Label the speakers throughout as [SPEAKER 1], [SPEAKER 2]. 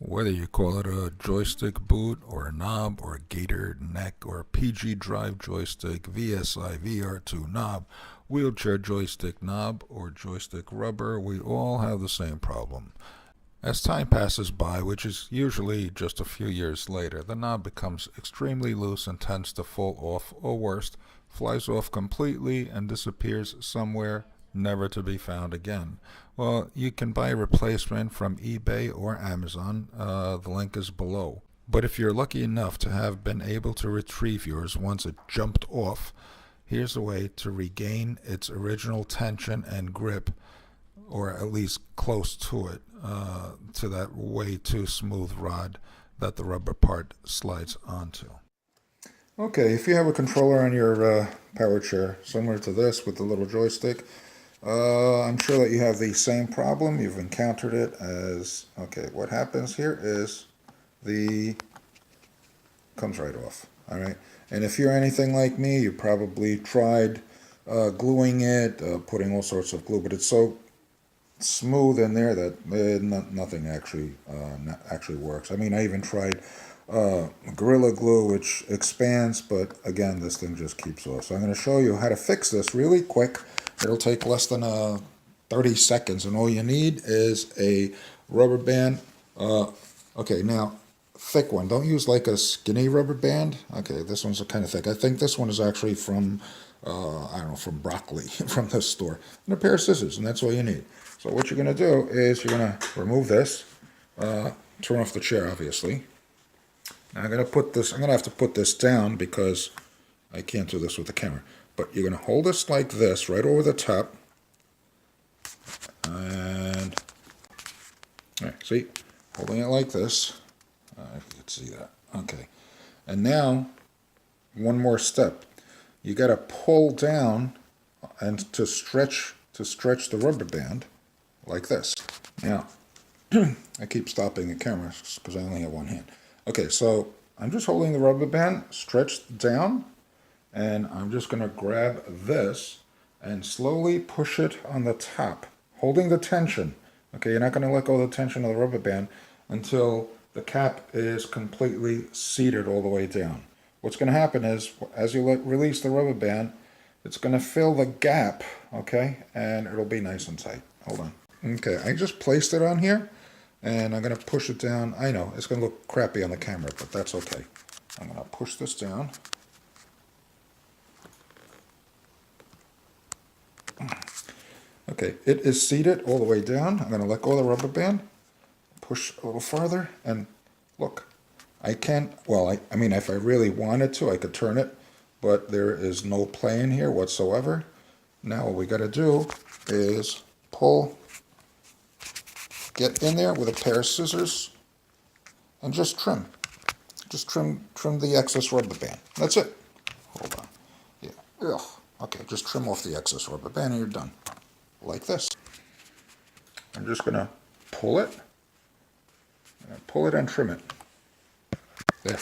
[SPEAKER 1] Whether you call it a joystick boot or a knob or a gator neck or a PG drive joystick, VSI VR2 knob, wheelchair joystick knob, or joystick rubber, we all have the same problem. As time passes by, which is usually just a few years later, the knob becomes extremely loose and tends to fall off, or worse, flies off completely and disappears somewhere, never to be found again. Well, you can buy a replacement from eBay or Amazon. The link is below. But if you're lucky enough to have been able to retrieve yours once it jumped off, here's a way to regain its original tension and grip, or at least close to it, to that way too smooth rod that the rubber part slides onto. Okay, if you have a controller on your power chair similar to this with the little joystick, I'm sure that you have the same problem. You've encountered it as, okay, what happens here is comes right off, all right? And if you're anything like me, you probably tried gluing it, putting all sorts of glue, but it's so smooth in there that nothing actually works. I mean, I even tried Gorilla Glue, which expands, but again, this thing just keeps off. So I'm going to show you how to fix this really quick. It'll take less than 30 seconds, and all you need is a rubber band. Okay, now, thick one. Don't use like a skinny rubber band. Okay, this one's kind of thick. I think this one is actually from, I don't know, from Broccoli, from this store. And a pair of scissors, and that's all you need. So what you're going to do is you're going to remove this, turn off the chair, obviously. Now I'm going to have to put this down because I can't do this with the camera. But you're going to hold this like this, right over the top. And, all right, see, holding it like this. If you can see that. Okay. And now, one more step. You got to pull down and to stretch the rubber band like this. Now, I keep stopping the camera because I only have one hand. Okay, so I'm just holding the rubber band stretched down, and I'm just going to grab this and slowly push it on the top, holding the tension. Okay, you're not going to let go of the tension of the rubber band until the cap is completely seated all the way down. What's going to happen is, as you release the rubber band, it's going to fill the gap, okay, and it'll be nice and tight. Hold on. Okay, I just placed it on here, and I'm going to push it down. I know, it's going to look crappy on the camera, but that's okay. I'm going to push this down. Okay, it is seated all the way down. I'm going to let go of the rubber band, push a little farther, and look. I can't, well, I mean, if I really wanted to, I could turn it, but there is no play in here whatsoever. Now what we got to do is pull, get in there with a pair of scissors, and just trim. Just trim the excess rubber band. That's it. Hold on. Yeah. Ugh. Okay, just trim off the excess rubber band and you're done. Like this. I'm just going to pull it. Pull it and trim it. There.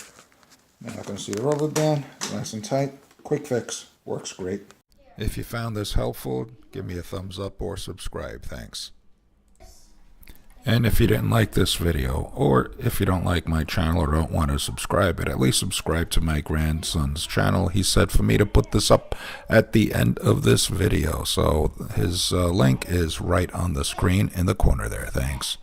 [SPEAKER 1] Now I can see the rubber band. Nice and tight. Quick fix. Works great. If you found this helpful, give me a thumbs up or subscribe. Thanks. And if you didn't like this video, or if you don't like my channel or don't want to subscribe, but at least subscribe to my grandson's channel. He said for me to put this up at the end of this video. So his link is right on the screen in the corner there. Thanks.